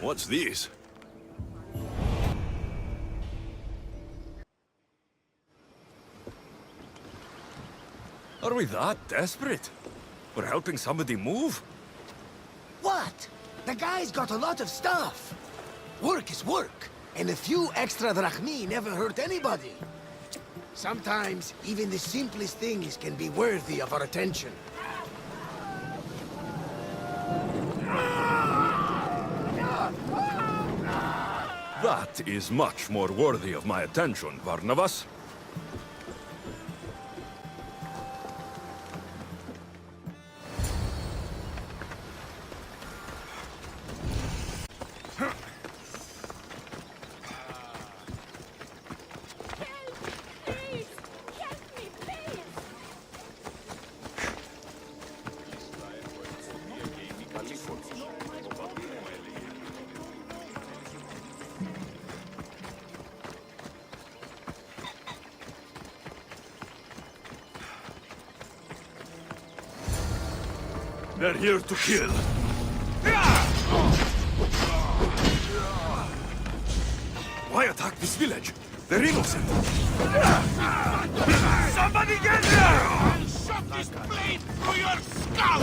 What's this? Are we that desperate? We're helping somebody move? What? The guy's got a lot of stuff. Work is work, and a few extra drachmi never hurt anybody. Sometimes, even the simplest things can be worthy of our attention. That is much more worthy of my attention, Varnavas. They're here to kill. Why attack this village? They're innocent. Somebody get there! I'll shove this blade through your skull!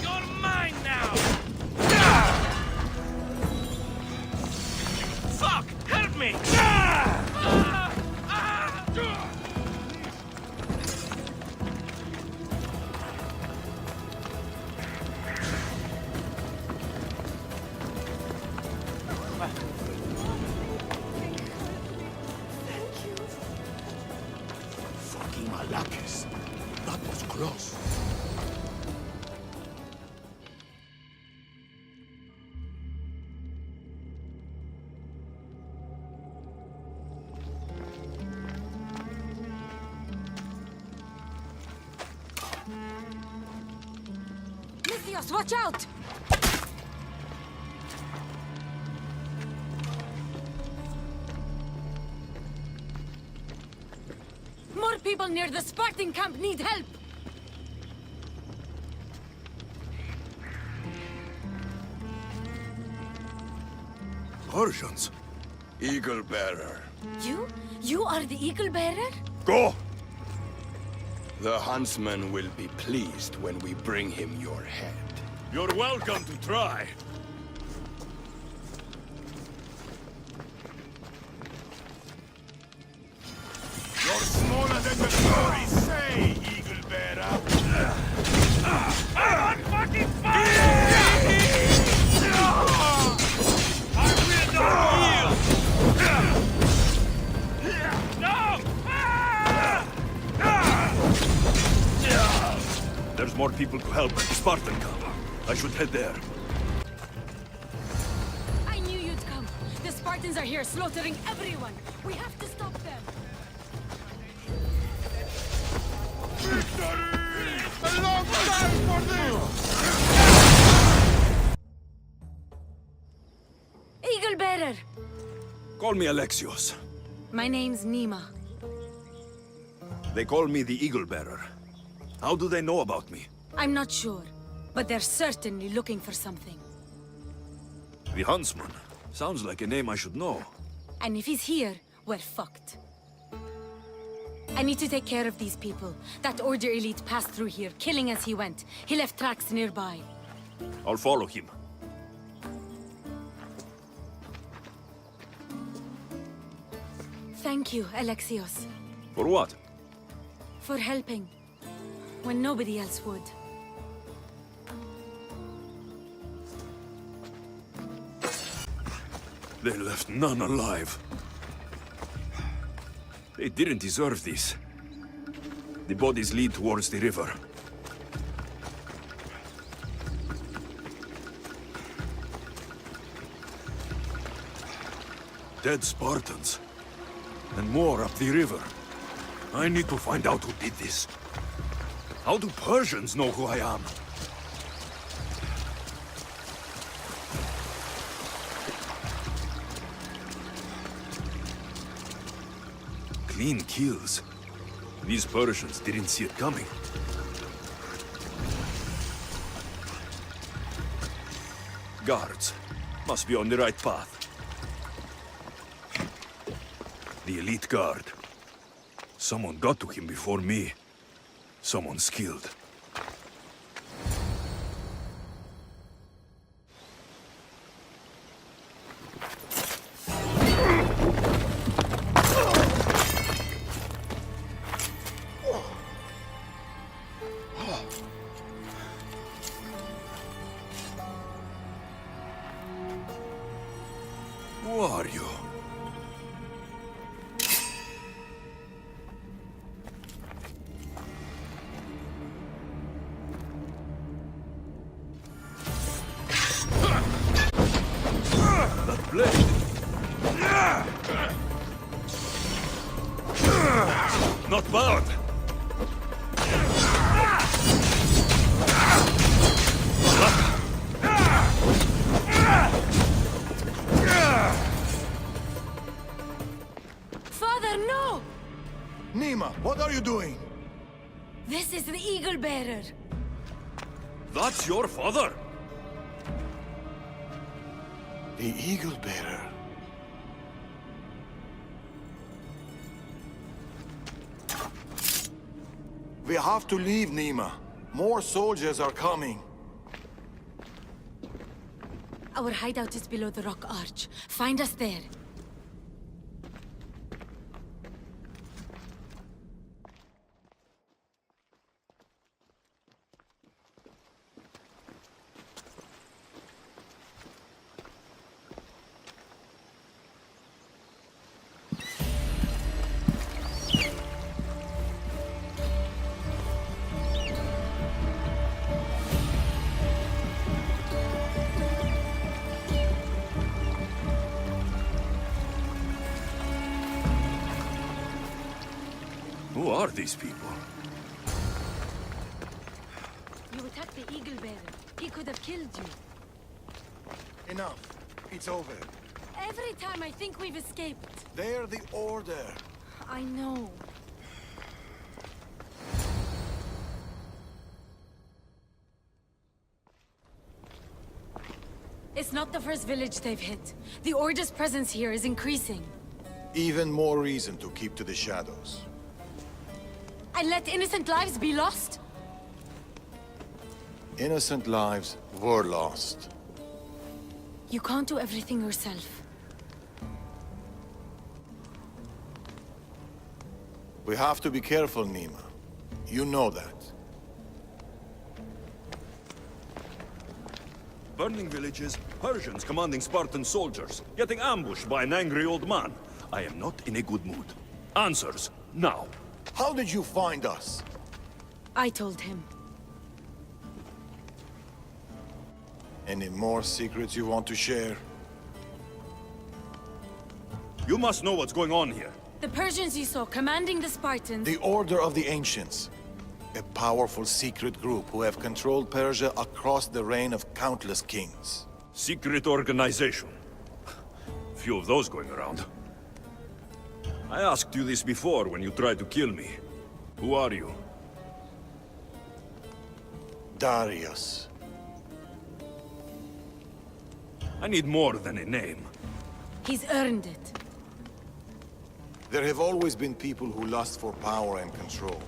You're mine now! Fuck! Help me! Fucking Alexios. That was close. Alexios, watch out! More people near the Spartan camp need help! Persians. Eagle Bearer. You? You are the Eagle Bearer? Go! The huntsman will be pleased when we bring him your head. You're welcome to try. You're smaller than the stories say, Eagle Bearer. I'm on fucking fire! I will not yield! No! There's more people to help at the Spartan camp. I should head there. I knew you'd come. The Spartans are here slaughtering everyone. We have to stop them. Victory! A long time for this! Eagle Bearer! Call me Alexios. My name's Nima. They call me the Eagle Bearer. How do they know about me? I'm not sure, but they're certainly looking for something. The Huntsman. Sounds like a name I should know. And if he's here, we're fucked. I need to take care of these people. That Order elite passed through here, killing as he went. He left tracks nearby. I'll follow him. Thank you, Alexios, For what? for helping when nobody else would. They left none alive. They didn't deserve this. The bodies lead towards the river. Dead Spartans. And more up the river. I need to find out who did this. How do Persians know who I am? Clean kills. These Persians didn't see it coming. Guards. Must be on the right path. The elite guard. Someone got to him before me. Someone skilled. Who are you? That blade! Not bad! Father, no! Nima, what are you doing? This is the Eagle Bearer. That's your father? The Eagle Bearer. We have to leave, Nima. More soldiers are coming. Our hideout is below the rock arch. Find us there. Who are these people? You attacked the Eagle Bearer. He could have killed you. Enough. It's over. Every time I think we've escaped. They're the Order. I know. It's not the first village they've hit. The Order's presence here is increasing. Even more reason to keep to the shadows. And let innocent lives be lost? Innocent lives were lost. You can't do everything yourself. We have to be careful, Nima. You know that. Burning villages, Persians commanding Spartan soldiers, getting ambushed by an angry old man. I am not in a good mood. Answers, now. How did you find us? I told him. Any more secrets you want to share? You must know what's going on here. The Persians you saw commanding the Spartans... The Order of the Ancients. A powerful secret group who have controlled Persia across the reign of countless kings. Secret organization. Few of those going around. I asked you this before when you tried to kill me. Who are you? Darius. I need more than a name. He's earned it. There have always been people who lust for power and control.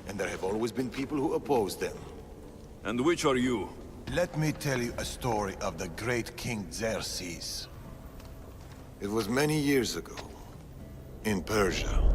And there have always been people who oppose them. And which are you? Let me tell you a story of the great King Xerxes. It was many years ago, in Persia.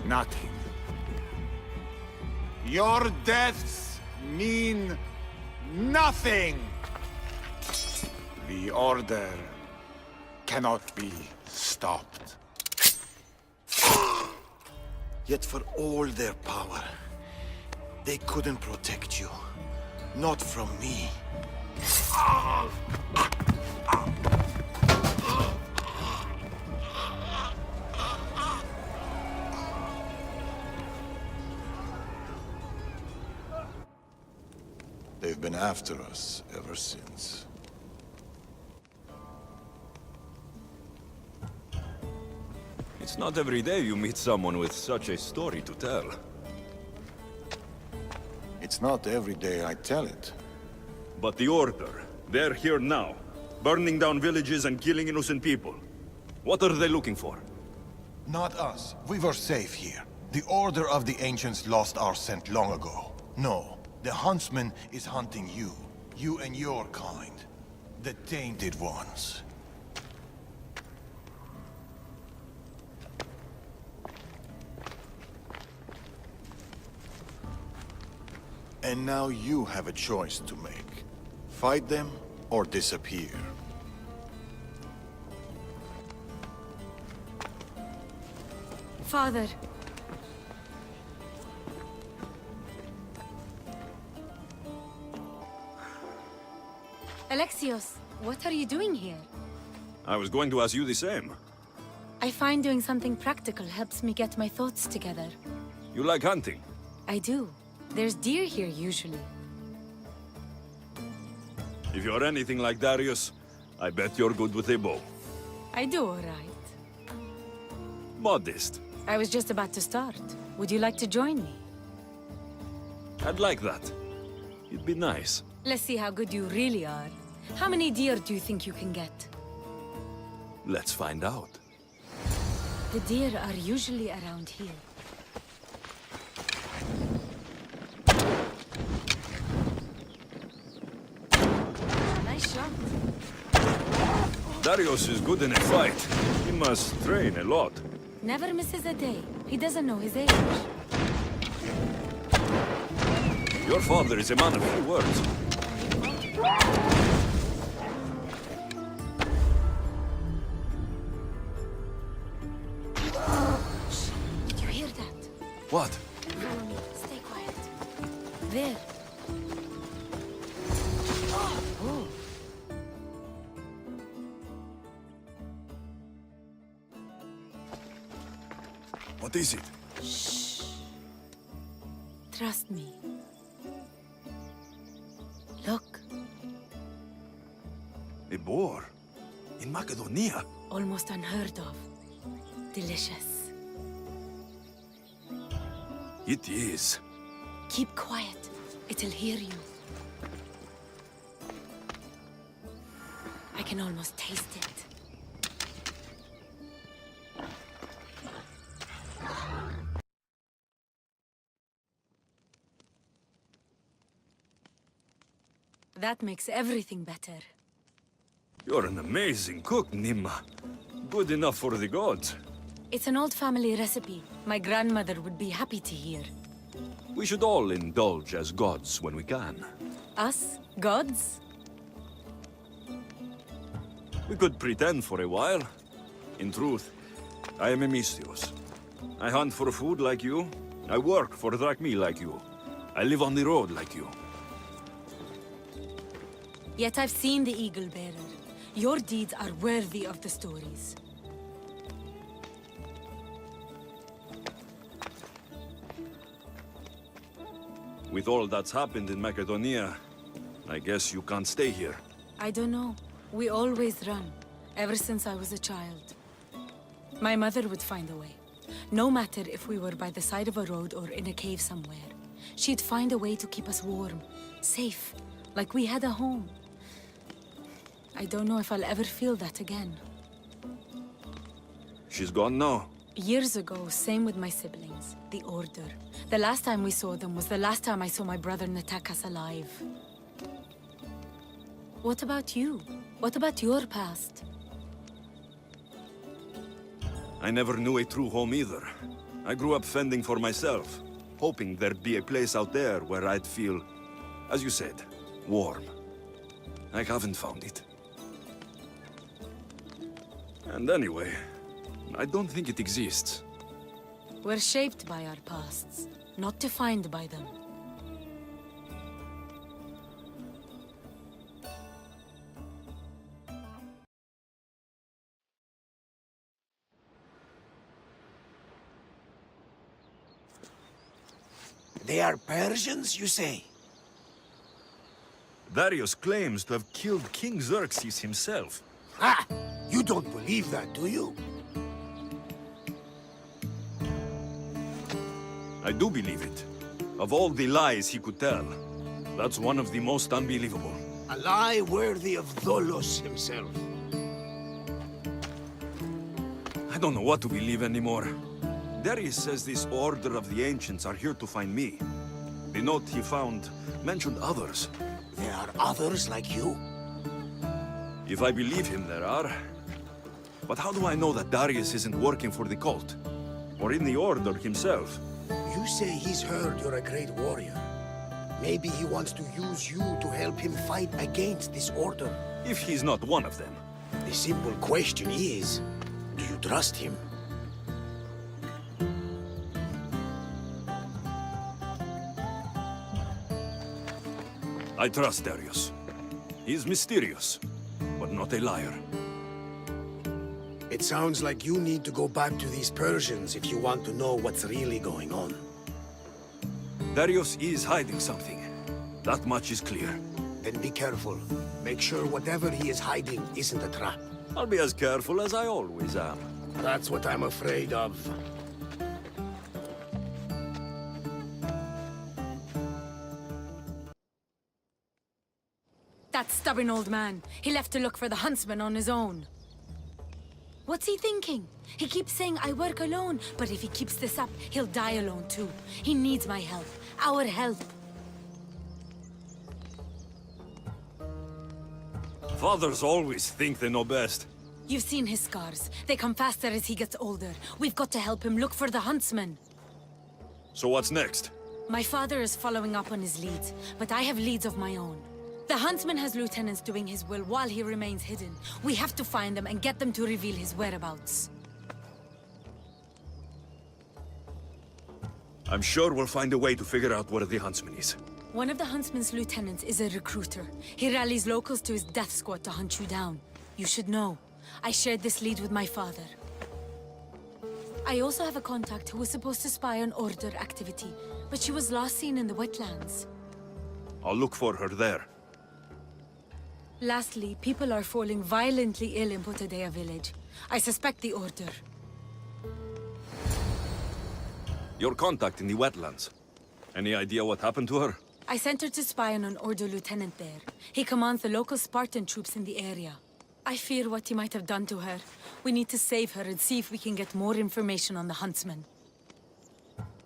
Nothing. Your deaths mean nothing! The Order cannot be stopped. Yet for all their power, they couldn't protect you. Not from me. They've been after us ever since. It's not every day you meet someone with such a story to tell. It's not every day I tell it. But the Order, they're here now, burning down villages and killing innocent people. What are they looking for? Not us. We were safe here. The Order of the Ancients lost our scent long ago. No, the Huntsman is hunting you. You and your kind. The Tainted Ones. And now you have a choice to make. Fight them or disappear. Father. Alexios, what are you doing here? I was going to ask you the same. I find doing something practical helps me get my thoughts together. You like hunting? I do. There's deer here usually. If you're anything like Darius, I bet you're good with a bow. I do all right. Modest. I was just about to start. Would you like to join me? I'd like that. It'd be nice. Let's see how good you really are. How many deer do you think you can get? Let's find out. The deer are usually around here. Nice shot. Darius is good in a fight. He must train a lot. Never misses a day. He doesn't know his age. Your father is a man of few words. Did you hear that? What? Follow me. Stay quiet. There. Oh. What is it? Trust me. Look. A boar? In Macedonia? Almost unheard of. Delicious. It is. Keep quiet. It'll hear you. I can almost taste it. That makes everything better. You're an amazing cook, Nimma. Good enough for the gods. It's an old family recipe. My grandmother would be happy to hear. We should all indulge as gods when we can. Us? Gods? We could pretend for a while. In truth, I am Alexios. I hunt for food like you. I work for drachmi like you. I live on the road like you. Yet I've seen the Eagle Bearer. Your deeds are worthy of the stories. With all that's happened in Macedonia, I guess you can't stay here. I don't know. We always run, ever since I was a child. My mother would find a way. No matter if we were by the side of a road or in a cave somewhere. She'd find a way to keep us warm, safe, like we had a home. I don't know if I'll ever feel that again. She's gone now. Years ago, same with my siblings, the Order. The last time we saw them was the last time I saw my brother Natakas alive. What about you? What about your past? I never knew a true home either. I grew up fending for myself, hoping there'd be a place out there where I'd feel, as you said, warm. I haven't found it. And anyway, I don't think it exists. We're shaped by our pasts, not defined by them. They are Persians, you say? Darius claims to have killed King Xerxes himself. Ha! You don't believe that, do you? I do believe it. Of all the lies he could tell, that's one of the most unbelievable. A lie worthy of Tholos himself. I don't know what to believe anymore. Darius says this Order of the Ancients are here to find me. The note he found mentioned others. There are others like you? If I believe him, there are. But how do I know that Darius isn't working for the cult? Or in the Order himself? You say he's heard you're a great warrior. Maybe he wants to use you to help him fight against this order. If he's not one of them. The simple question is, do you trust him? I trust Darius. He's mysterious, but not a liar. It sounds like you need to go back to these Persians if you want to know what's really going on. Darius is hiding something. That much is clear. Then be careful. Make sure whatever he is hiding isn't a trap. I'll be as careful as I always am. That's what I'm afraid of. That stubborn old man. He left to look for the huntsman on his own. What's he thinking? He keeps saying I work alone, but if he keeps this up, he'll die alone too. He needs my help. Our help. Fathers always think they know best. You've seen his scars. They come faster as he gets older. We've got to help him look for the huntsman. So what's next? My father is following up on his leads, but I have leads of my own. The huntsman has lieutenants doing his will while he remains hidden. We have to find them and get them to reveal his whereabouts. I'm sure we'll find a way to figure out where the huntsman is. One of the huntsman's lieutenants is a recruiter. He rallies locals to his death squad to hunt you down. You should know. I shared this lead with my father. I also have a contact who was supposed to spy on Order activity, but she was last seen in the wetlands. I'll look for her there. Lastly, people are falling violently ill in Potadea village. I suspect the Order. Your contact in the wetlands. Any idea what happened to her? I sent her to spy on an Order lieutenant there. He commands the local Spartan troops in the area. I fear what he might have done to her. We need to save her and see if we can get more information on the huntsman.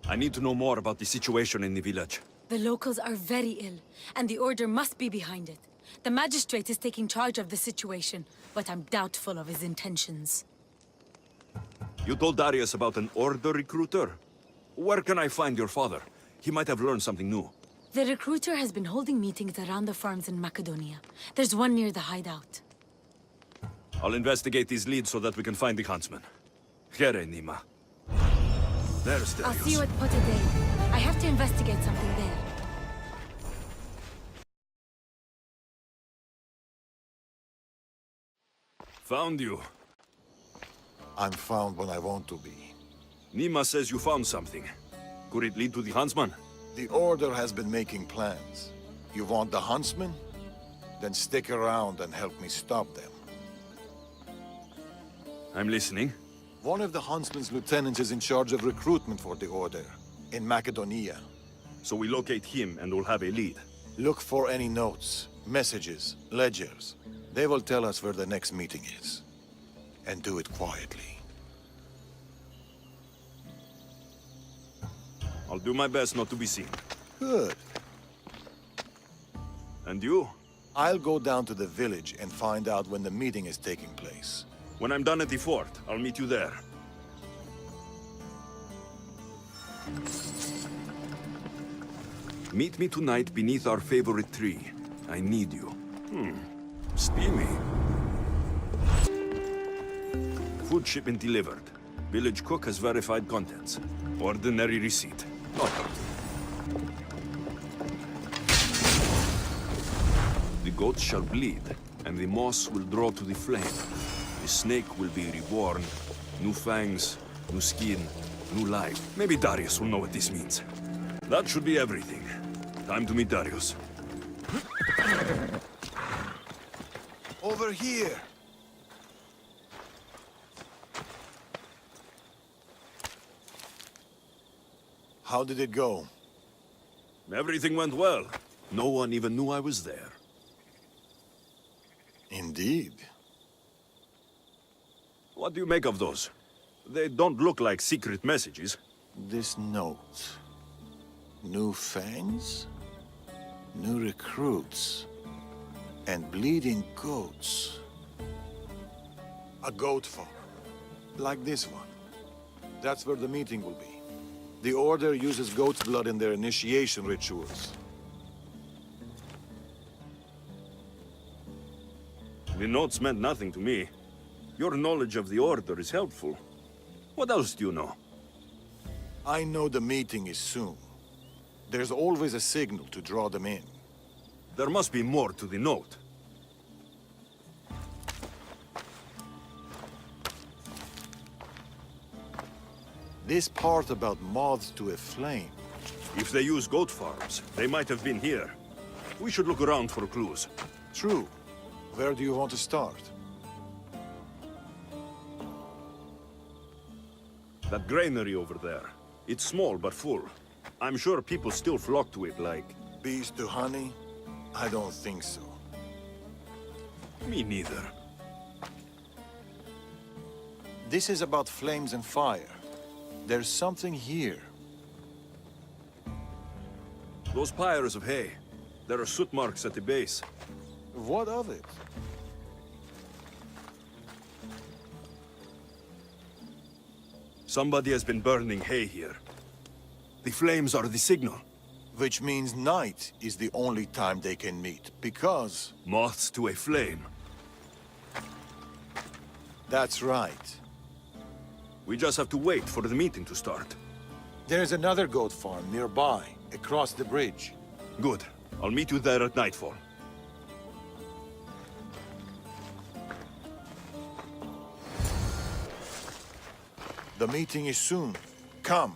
I need to know more about the situation in the village. The locals are very ill, and the Order must be behind it. The magistrate is taking charge of the situation, but I'm doubtful of his intentions. You told Darius about an Order recruiter? Where can I find your father? He might have learned something new. The recruiter has been holding meetings around the farms in Macedonia. There's one near the hideout. I'll investigate these leads so that we can find the huntsman. Here, Nima. There's Darius. I'll see you at Potadea. I have to investigate something there. Found you. I'm found when I want to be. Nima says you found something. Could it lead to the huntsman? The Order has been making plans. You want the huntsman? Then stick around and help me stop them. I'm listening. One of the huntsman's lieutenants is in charge of recruitment for the Order, in Macedonia. So we locate him and we'll have a lead. Look for any notes, messages, ledgers. They will tell us where the next meeting is. And do it quietly. I'll do my best not to be seen. Good. And you? I'll go down to the village and find out when the meeting is taking place. When I'm done at the fort, I'll meet you there. Meet me tonight beneath our favorite tree. I need you. Steamy. Food shipment delivered. Village cook has verified contents. Ordinary receipt. Not hurt. The goats shall bleed, and the moss will draw to the flame. The snake will be reborn. New fangs, new skin, new life. Maybe Darius will know what this means. That should be everything. Time to meet Darius. Over here! How did it go? Everything went well. No one even knew I was there. Indeed. What do you make of those? They don't look like secret messages. This note. New fangs? New recruits. And bleeding goats. A goat farm. Like this one. That's where the meeting will be. The Order uses goat's blood in their initiation rituals. The notes meant nothing to me. Your knowledge of the Order is helpful. What else do you know? I know the meeting is soon. There's always a signal to draw them in. There must be more to the note. This part about moths to a flame. If they use goat farms, they might have been here. We should look around for clues. True. Where do you want to start? That granary over there. It's small but full. I'm sure people still flock to it like... Bees to honey? I don't think so. Me neither. This is about flames and fire. There's something here. Those pyres of hay. There are soot marks at the base. What of it? Somebody has been burning hay here. The flames are the signal. Which means night is the only time they can meet, because... Moths to a flame. That's right. We just have to wait for the meeting to start. There's another goat farm nearby, across the bridge. Good. I'll meet you there at nightfall. The meeting is soon. Come.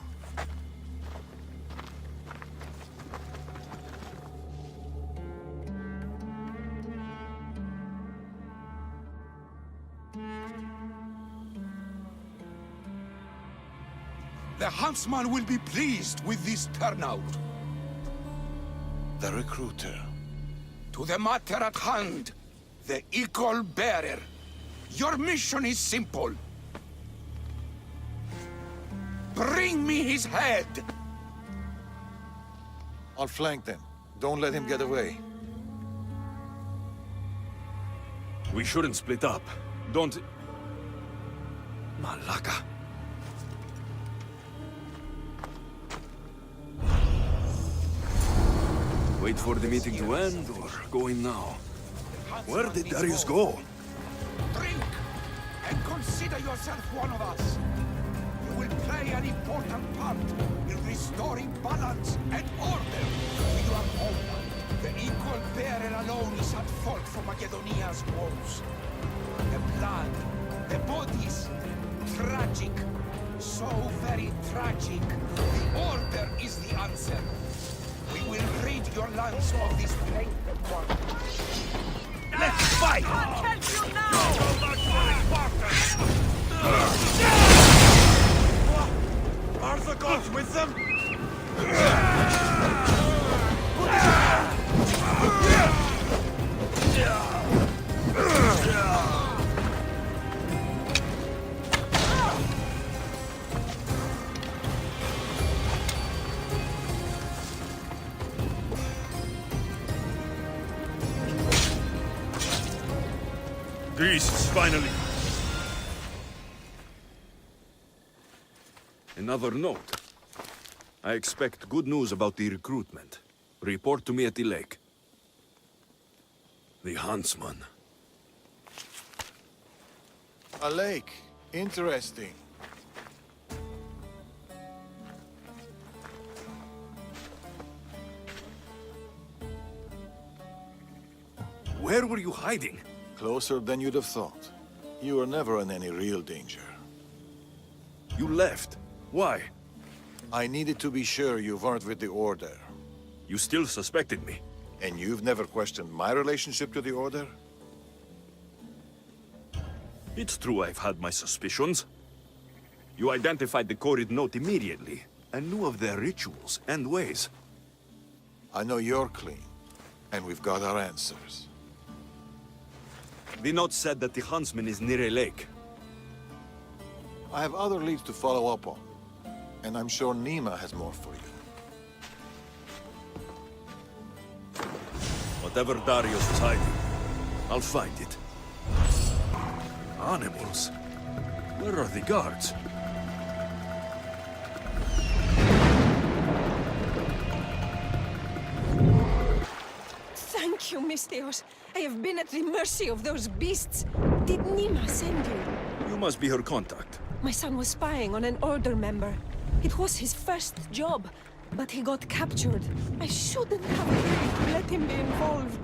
The huntsman will be pleased with this turnout. The recruiter. To the matter at hand, the eagle bearer. Your mission is simple. Bring me his head! I'll flank them. Don't let him get away. We shouldn't split up. Don't... Malaka. Wait for the meeting to end, or go in now? Where did Darius go? Drink, and consider yourself one of us. You will play an important part in restoring balance and order to your home. The equal bearer alone is at fault for Macedonia's woes. The blood, the bodies, tragic. So very tragic. The order is the answer. We will rid your lands of this plague one. Let's fight! Are the gods with them? Greece is finally... Another note. I expect good news about the recruitment. Report to me at the lake. The huntsman. A lake. Interesting. Where were you hiding? Closer than you'd have thought. You were never in any real danger. You left. Why? I needed to be sure you weren't with the Order. You still suspected me. And you've never questioned my relationship to the Order? It's true I've had my suspicions. You identified the coded note immediately, and knew of their rituals and ways. I know you're clean, and we've got our answers. The note said that the huntsman is near a lake. I have other leads to follow up on, and I'm sure Nima has more for you. Whatever Darius is hiding, I'll find it. Animals? Where are the guards? Thank you, Misthios. I have been at the mercy of those beasts. Did Nima send you? You must be her contact. My son was spying on an Order member. It was his first job, but he got captured. I shouldn't have let him be involved.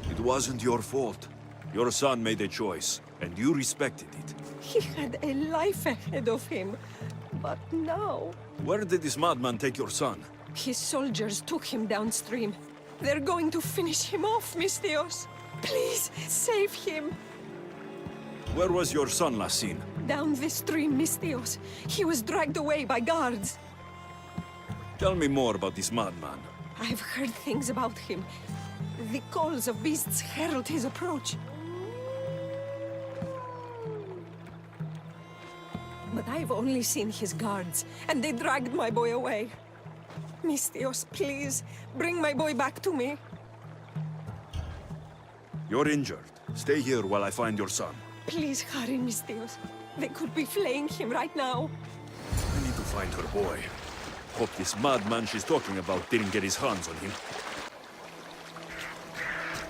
It wasn't your fault. Your son made a choice, and you respected it. He had a life ahead of him. But now... Where did this madman take your son? His soldiers took him downstream. They're going to finish him off, Misthios. Please, save him. Where was your son last seen? Down this stream, Misthios. He was dragged away by guards. Tell me more about this madman. I've heard things about him. The calls of beasts herald his approach. But I've only seen his guards, and they dragged my boy away. Misthios, please, bring my boy back to me. You're injured. Stay here while I find your son. Please hurry, Misthios. They could be flaying him right now. I need to find her boy. Hope this madman she's talking about didn't get his hands on him.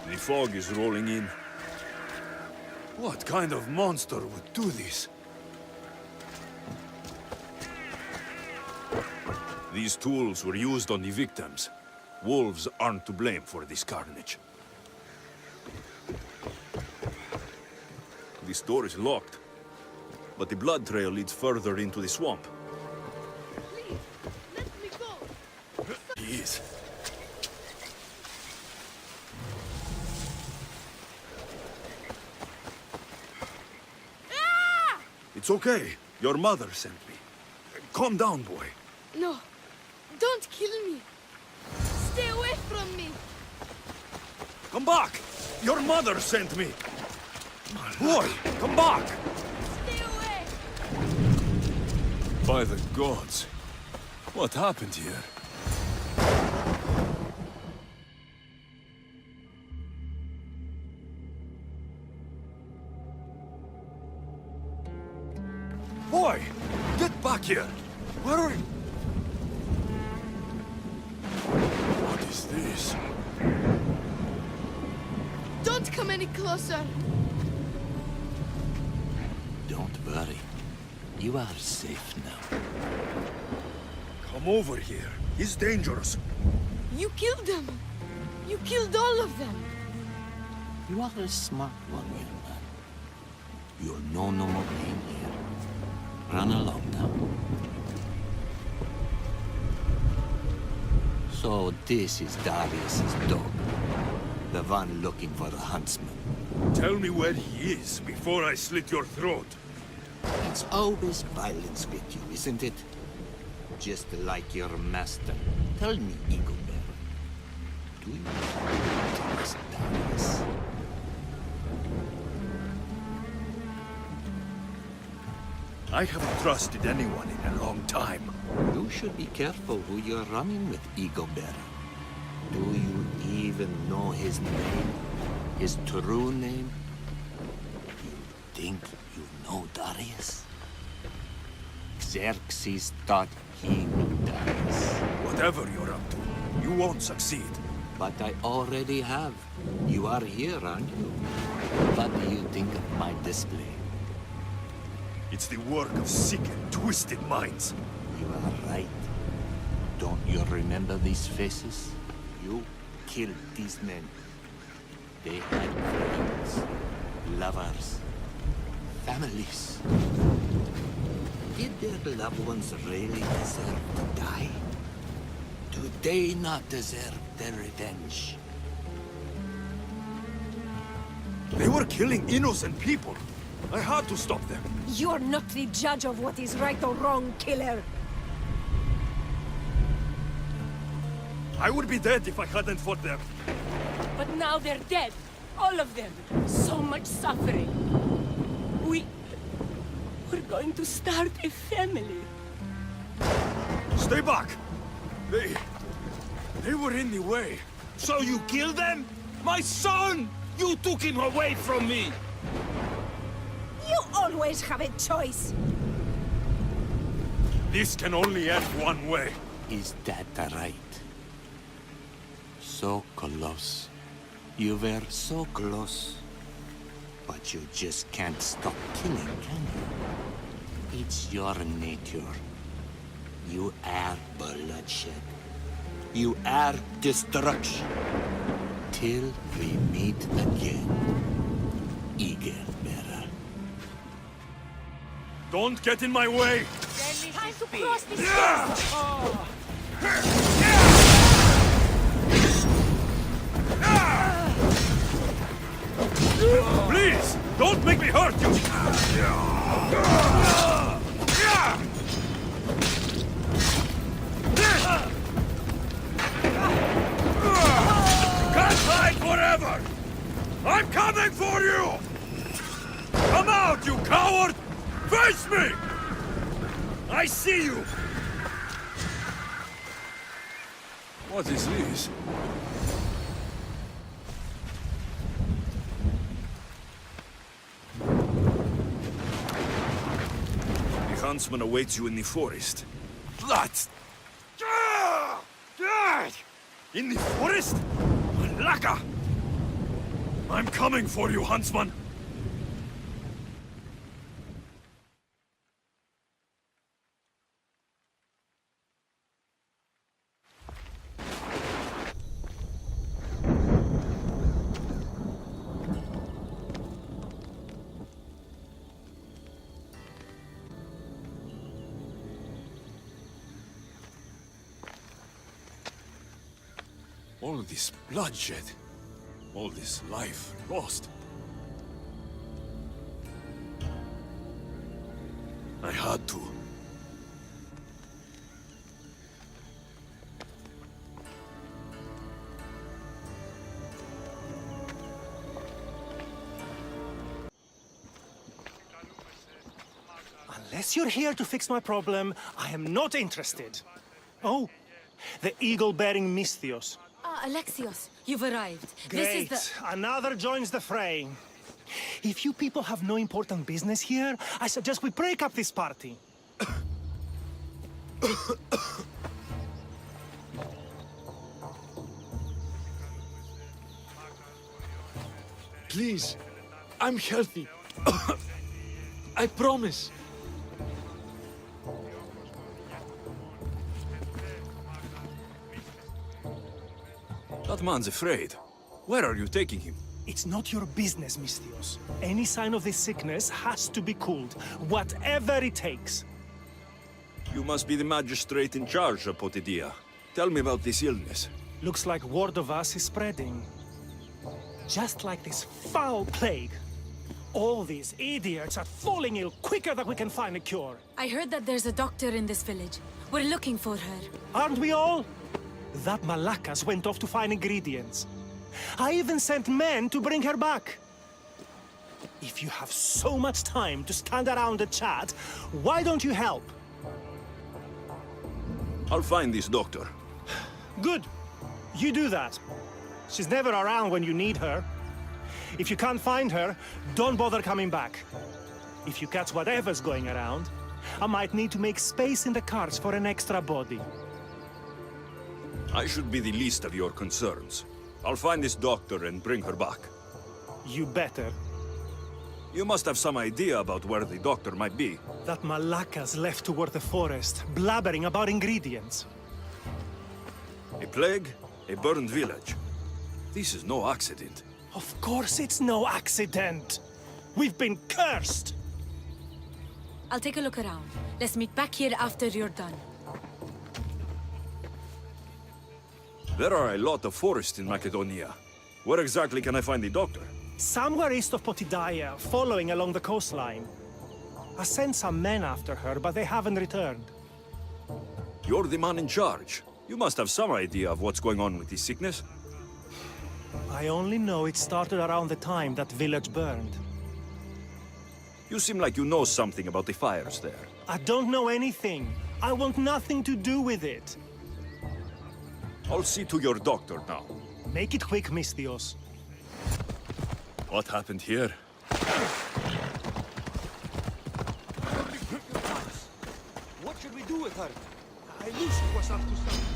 The fog is rolling in. What kind of monster would do this? These tools were used on the victims. Wolves aren't to blame for this carnage. This door is locked, but the blood trail leads further into the swamp. Please, let me go. He is. It's okay. Your mother sent me. Calm down, boy. No, don't kill me. Stay away from me. Come back! Your mother sent me! Boy, come back! Stay away. By the gods. What happened here? Boy! Get back here! Where are you? What is this? Don't come any closer. Don't worry. You are safe now. Come over here. He's dangerous. You killed them. You killed all of them. You are a smart one, young man. You'll know no more pain here. Run along now. So this is Darius's dog. The one looking for the huntsman. Tell me where he is before I slit your throat. It's always violence with you, isn't it? Just like your master. Tell me, Igobert. Do you trust Darius? I haven't trusted anyone in a long time. You should be careful who you're running with, Igobert. Do you even know his name? His true name? You think you know Darius? Xerxes thought he knew Darius. Whatever you're up to, you won't succeed. But I already have. You are here, aren't you? What do you think of my display? It's the work of sick and twisted minds. You are right. Don't you remember these faces? You killed these men. They had friends, lovers, families. Did their loved ones really deserve to die? Do they not deserve their revenge? They were killing innocent people. I had to stop them. You're not the judge of what is right or wrong, killer. I would be dead if I hadn't fought them. But now they're dead. All of them. So much suffering. We're going to start a family. Stay back! They were in the way. So you killed them? My son! You took him away from me! You always have a choice. This can only end one way. Is that right? So close. You were so close. But you just can't stop killing, can you? It's your nature. You are bloodshed. You are destruction. Till we meet again, Eagle-bearer. Don't get in my way! Time to cross this fence. Please! Don't make me hurt you! Can't hide forever! I'm coming for you! Come out, you coward! Face me! I see you! What is this? The huntsman awaits you in the forest. What? In the forest? Malaka! I'm coming for you, huntsman! All this bloodshed, all this life lost. I had to. Unless you're here to fix my problem, I am not interested. Oh, the eagle-bearing Misthios. Alexios, you've arrived. Great. This is the... Another joins the fray. If you people have no important business here, I suggest we break up this party. Please, I'm healthy. I promise. That man's afraid. Where are you taking him? It's not your business, Misthios. Any sign of this sickness has to be cooled, whatever it takes. You must be the magistrate in charge, Potidia. Tell me about this illness. Looks like word of us is spreading. Just like this foul plague. All these idiots are falling ill quicker than we can find a cure. I heard that there's a doctor in this village. We're looking for her. Aren't we all? That Malakas went off to find ingredients. I even sent men to bring her back. If you have so much time to stand around and chat, why don't you help? I'll find this doctor. Good. You do that. She's never around when you need her. If you can't find her, don't bother coming back. If you catch whatever's going around, I might need to make space in the carts for an extra body. I should be the least of your concerns. I'll find this doctor and bring her back. You better. You must have some idea about where the doctor might be. That Malaka's left toward the forest, blabbering about ingredients. A plague, a burned village. This is no accident. Of course it's no accident. We've been cursed. I'll take a look around. Let's meet back here after you're done. There are a lot of forests in Macedonia. Where exactly can I find the doctor? Somewhere east of Potidaya, following along the coastline. I sent some men after her, but they haven't returned. You're the man in charge. You must have some idea of what's going on with this sickness. I only know it started around the time that village burned. You seem like you know something about the fires there. I don't know anything. I want nothing to do with it. I'll see to your doctor now. Make it quick, Misthios. What happened here? What should we do with her? I knew she was up to something.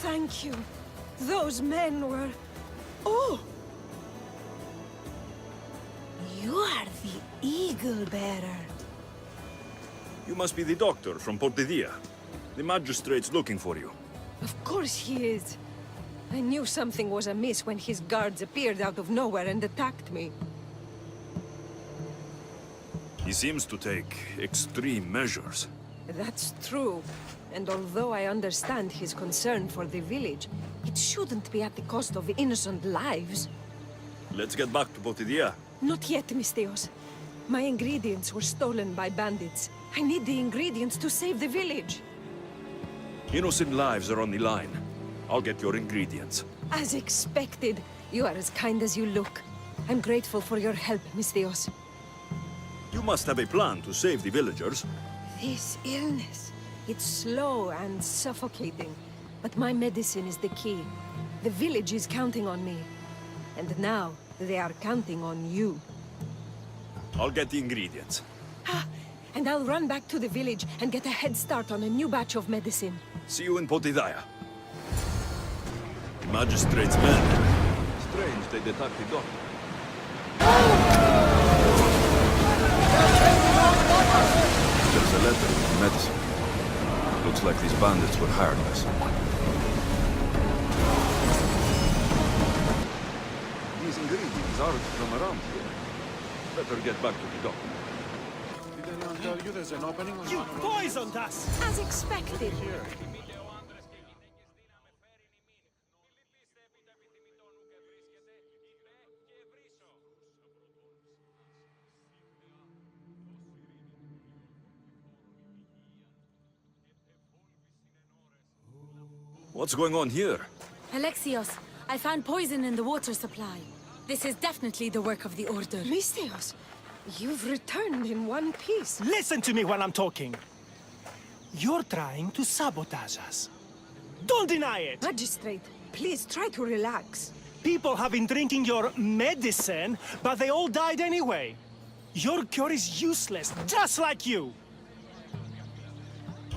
Thank you. Those men were... Oh! You are the Eagle Bearer. You must be the doctor from Potidaya. The magistrate's looking for you. Of course he is. I knew something was amiss when his guards appeared out of nowhere and attacked me. He seems to take extreme measures. That's true. And although I understand his concern for the village, it shouldn't be at the cost of innocent lives. Let's get back to Potidaya. Not yet, Misthios. My ingredients were stolen by bandits. I need the ingredients to save the village. Innocent lives are on the line. I'll get your ingredients. As expected. You are as kind as you look. I'm grateful for your help, Misthios. You must have a plan to save the villagers. This illness, it's slow and suffocating. But my medicine is the key. The village is counting on me. And now, they are counting on you. I'll get the ingredients. And I'll run back to the village and get a head start on a new batch of medicine. See you in Potidaya. The magistrate's men. Strange they attacked the doctor. There's a letter with medicine. Looks like these bandits were hired by someone. These ingredients aren't from around here. Better get back to the doctor. Did anyone tell you there's an opening on You poisoned us! As expected. What's going on here? Alexios, I found poison in the water supply. This is definitely the work of the Order. Misthios, you've returned in one piece. Listen to me when I'm talking. You're trying to sabotage us. Don't deny it! Magistrate, please try to relax. People have been drinking your medicine, but they all died anyway. Your cure is useless, just like you.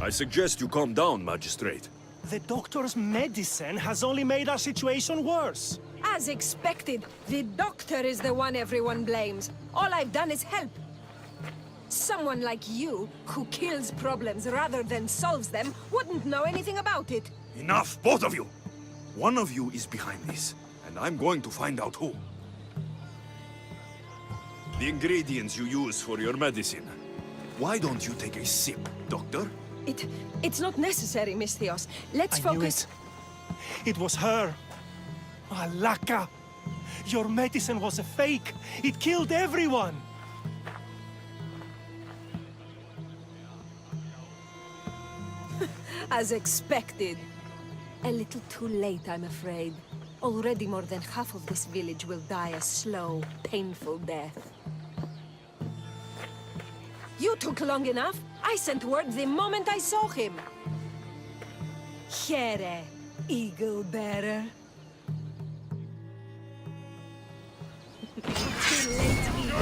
I suggest you calm down, Magistrate. The doctor's medicine has only made our situation worse. As expected, the doctor is the one everyone blames. All I've done is help. Someone like you, who kills problems rather than solves them, wouldn't know anything about it. Enough, both of you! One of you is behind this, and I'm going to find out who. The ingredients you use for your medicine. Why don't you take a sip, Doctor? It's not necessary, Misthios. Let's focus. It was her. Malaka! Your medicine was a fake. It killed everyone. As expected. A little too late, I'm afraid. Already more than half of this village will die a slow, painful death. You took long enough. I sent word the moment I saw him. Here, eagle bearer. Too late, eagle.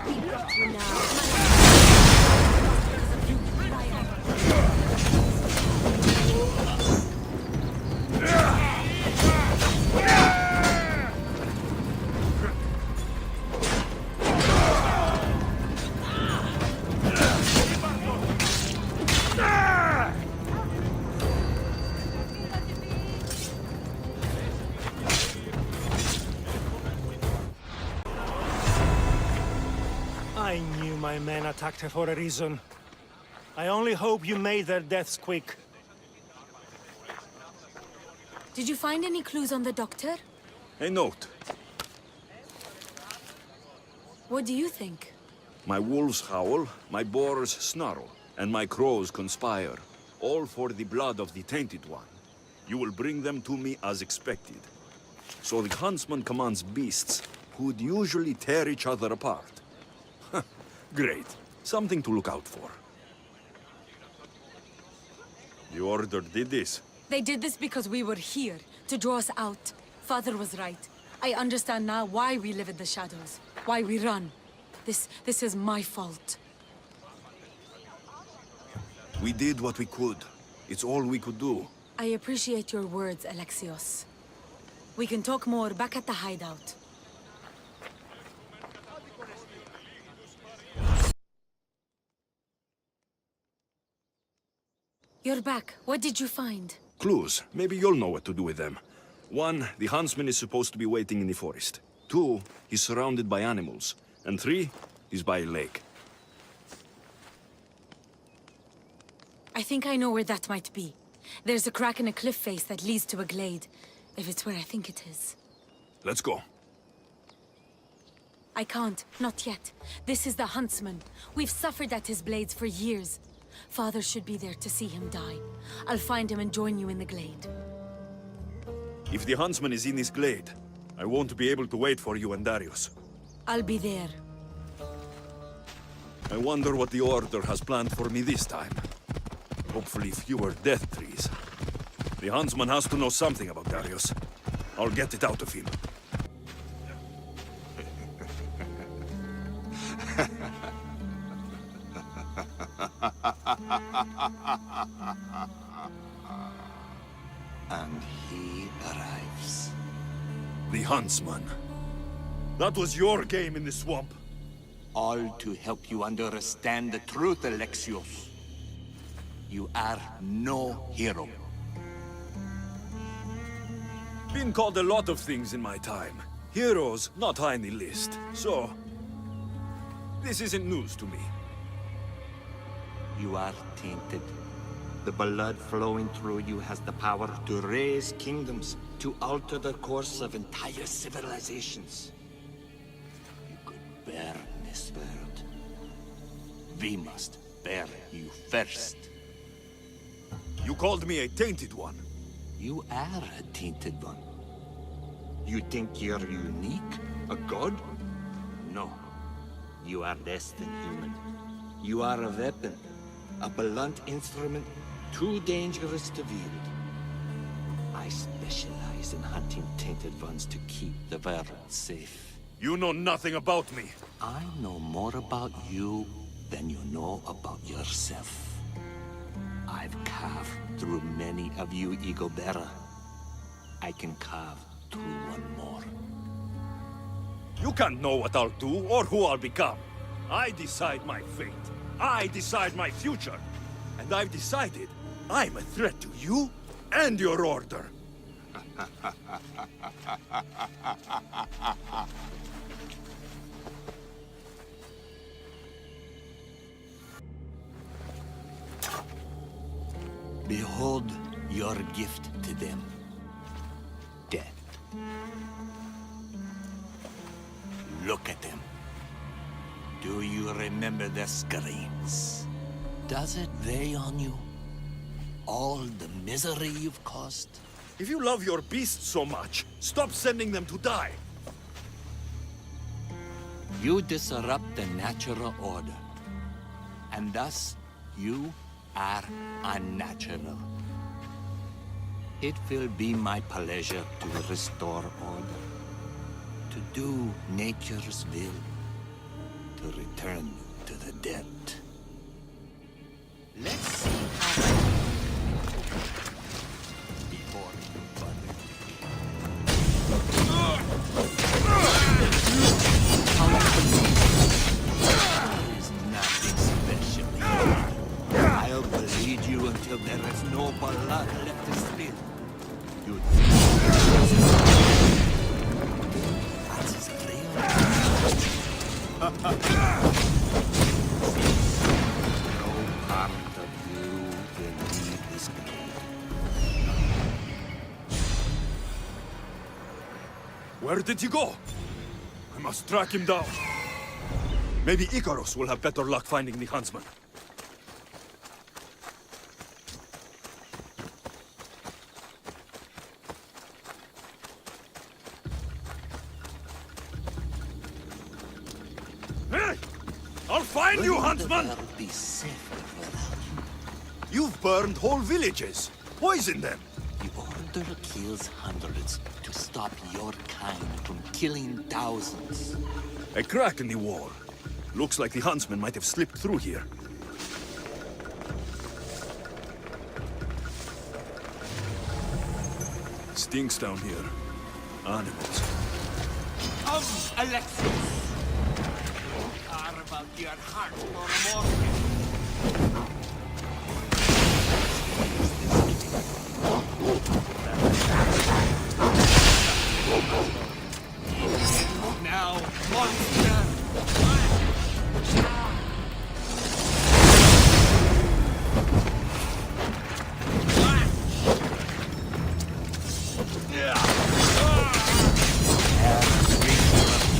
We got you now. I knew my men attacked her for a reason. I only hope you made their deaths quick. Did you find any clues on the doctor? A note. What do you think? My wolves howl, my boars snarl, and my crows conspire. All for the blood of the Tainted One. You will bring them to me as expected. So the huntsman commands beasts, who'd usually tear each other apart. Great. Something to look out for. The Order did this. They did this because we were here, to draw us out. Father was right. I understand now why we live in the shadows, why we run. This is my fault. We did what we could. It's all we could do. I appreciate your words, Alexios. We can talk more back at the hideout. You're back. What did you find? Clues. Maybe you'll know what to do with them. 1, the huntsman is supposed to be waiting in the forest. 2, he's surrounded by animals. And 3, he's by a lake. I think I know where that might be. There's a crack in a cliff face that leads to a glade. If it's where I think it is. Let's go. I can't. Not yet. This is the huntsman. We've suffered at his blades for years. Father should be there to see him die. I'll find him and join you in the glade. If the huntsman is in this glade, I won't be able to wait for you and Darius. I'll be there. I wonder what the Order has planned for me this time. Hopefully fewer death trees. The huntsman has to know something about Darius. I'll get it out of him. And he arrives. The huntsman. That was your game in the swamp. All to help you understand the truth, Alexios. You are no hero. Been called a lot of things in my time. Heroes not high in the list. So, this isn't news to me. You are tainted. The blood flowing through you has the power to raise kingdoms, to alter the course of entire civilizations. You could bear this world. We must bear you first. You called me a tainted one. You are a tainted one. You think you're unique? A god? No. You are less than human. You are a weapon. A blunt instrument too dangerous to wield. I specialize in hunting tainted ones to keep the world safe. You know nothing about me. I know more about you than you know about yourself. I've carved through many of you, Eagle Bearer. I can carve through one more. You can't know what I'll do or who I'll become. I decide my fate. I decide my future. And I've decided I'm a threat to you and your order. Behold your gift to them. Death. Look at them. Do you remember their screams? Does it weigh on you? all the misery you've caused? If you love your beasts so much, stop sending them to die. You disrupt the natural order, and thus you are unnatural. It will be my pleasure to restore order, to do nature's will, to return you to the dead. Let's see how before you bother. There is nothing special here. I'll bleed you until there is no blood left to spill. You that's as real. No part of you will leave this blade. Where did he go? I must track him down. Maybe Icarus will have better luck finding the huntsman. Hey! I'll find you, huntsman! Will be safer without you. You've burned whole villages. Poison them. The Order kills hundreds to stop your kind from killing thousands. A crack in the wall. Looks like the huntsman might have slipped through here. Stinks down here. Animals. Come, Alexios! Carve out your heart for more. Now, monster!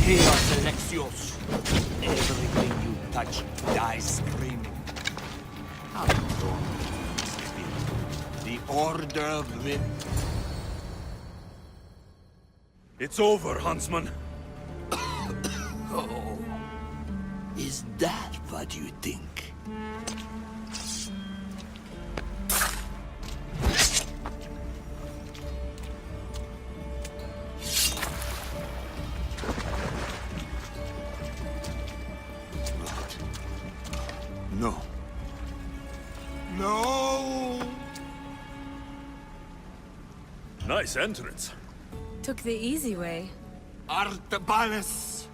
Chaos, Alexios. Everything you touch dies screaming. How wrong must be. The Order of Wind. It's over, huntsman. Oh, is that what you think? What? No. No! Nice entrance. Took the easy way. Artabanus!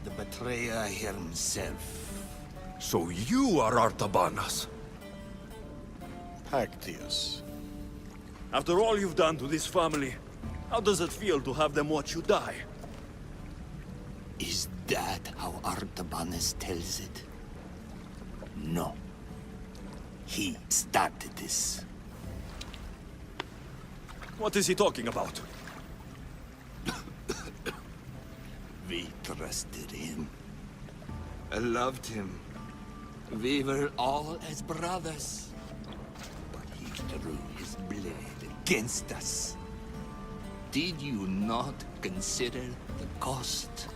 The betrayer himself. So you are Artabanas. Alexios. After all you've done to this family, how does it feel to have them watch you die? Is that how Artabanus tells it? No. He started this. What is he talking about? We trusted him. I loved him. We were all as brothers. But he drew his blade against us. Did you not consider the cost?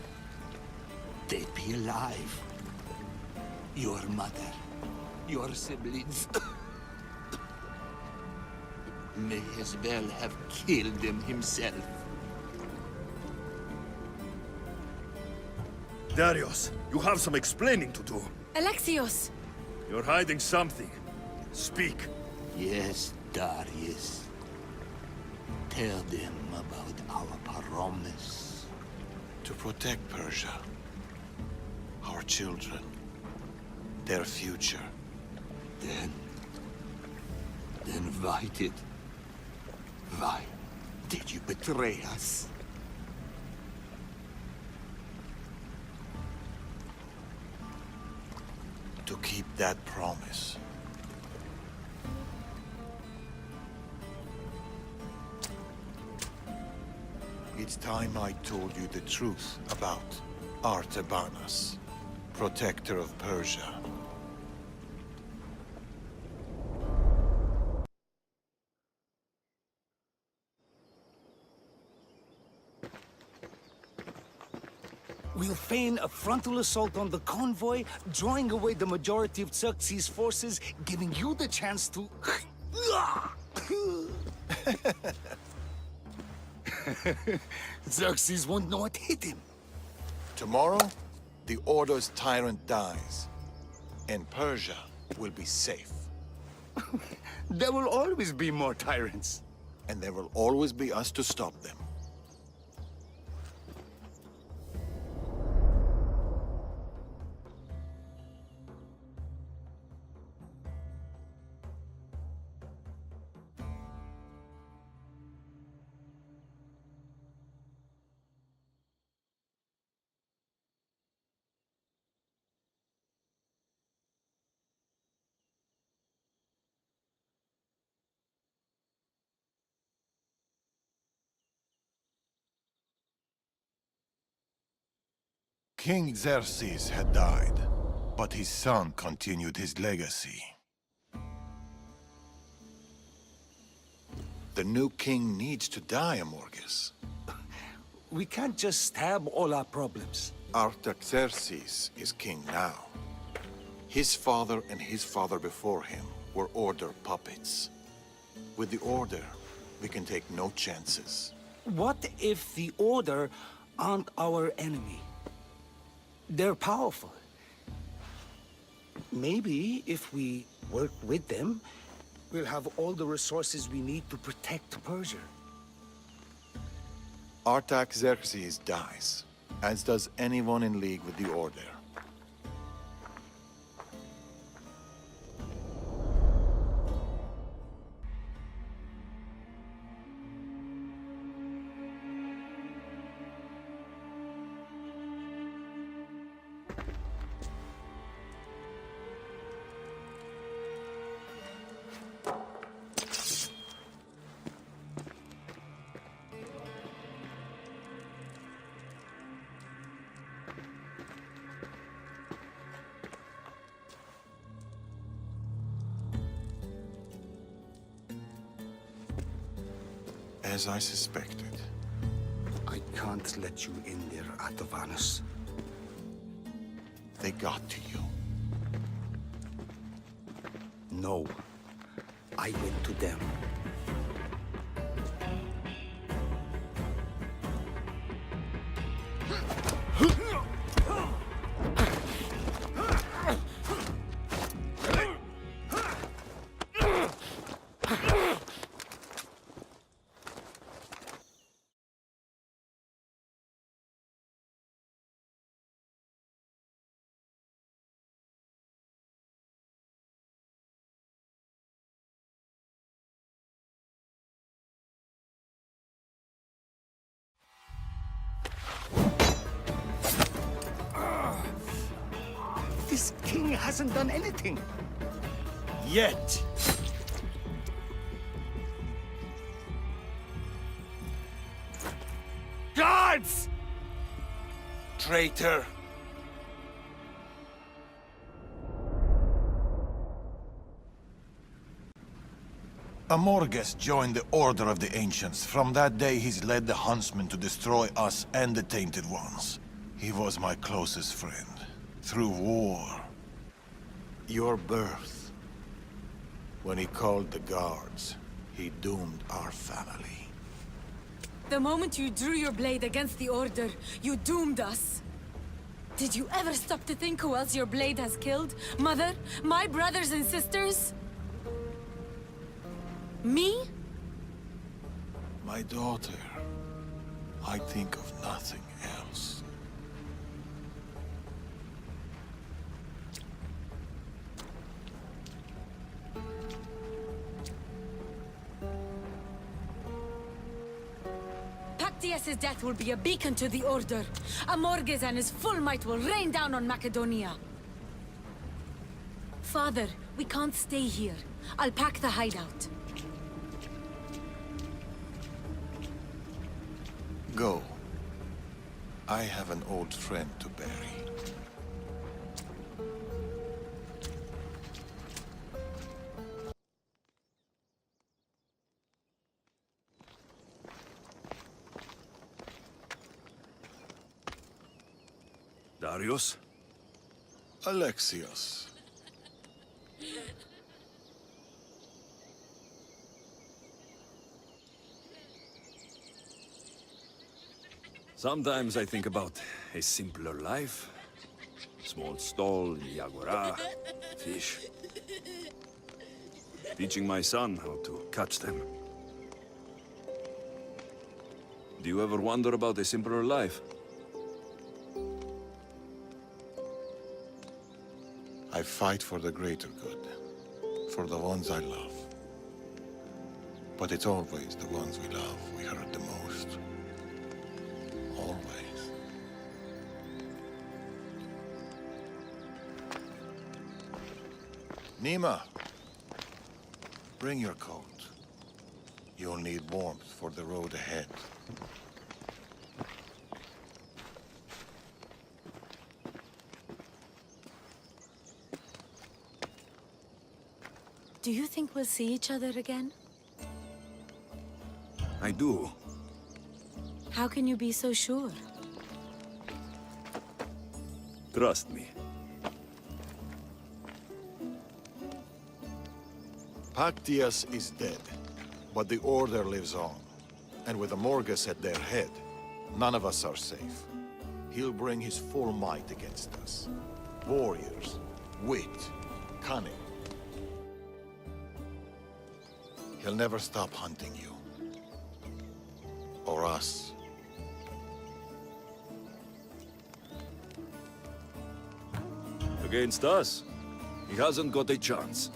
They'd be alive. Your mother, your siblings may as well have killed him himself. Darius, you have some explaining to do. Alexios! You're hiding something. Speak. Yes, Darius. Tell them about our promise. To protect Persia. Our children. Their future. Then why did you betray us? To keep that promise. It's time I told you the truth about Artabanus, protector of Persia. We'll feign a frontal assault on the convoy, drawing away the majority of Xerxes' forces, giving you the chance to... Xerxes won't know what hit him. Tomorrow, the Order's tyrant dies, and Persia will be safe. There will always be more tyrants. And there will always be us to stop them. King Xerxes had died, but his son continued his legacy. The new king needs to die, Amorges. We can't just stab all our problems. Artaxerxes is king now. His father and his father before him were Order puppets. With the Order, we can take no chances. What if the Order aren't our enemy? They're powerful. Maybe if we work with them, we'll have all the resources we need to protect Persia. Artaxerxes dies, as does anyone in league with the Order. As I suspected. I can't let you in there, Atovanus. They got to you. No. I went to them. This king hasn't done anything. Yet! Guards! Traitor! Amorges joined the Order of the Ancients. From that day, he's led the Huntsmen to destroy us and the Tainted Ones. He was my closest friend. Through war. Your birth. When he called the guards, he doomed our family. The moment you drew your blade against the Order, you doomed us. Did you ever stop to think who else your blade has killed? Mother? My brothers and sisters? Me? My daughter. I think of nothing else. Pactius' death will be a beacon to the Order. Amorges and his full might will rain down on Macedonia. Father, we can't stay here. I'll pack the hideout. Go. I have an old friend to bury. Darius? Alexios. Sometimes I think about a simpler life. Small stall, yagura, fish. Teaching my son how to catch them. Do you ever wonder about a simpler life? I fight for the greater good. For the ones I love. But it's always the ones we love we hurt the most. Always. Nima, bring your coat. You'll need warmth for the road ahead. Do you think we'll see each other again? I do. How can you be so sure? Trust me. Pactias is dead, but the Order lives on. And with the Morgus at their head, none of us are safe. He'll bring his full might against us. Warriors, wit, cunning. He'll never stop hunting you. Or us. Against us, he hasn't got a chance.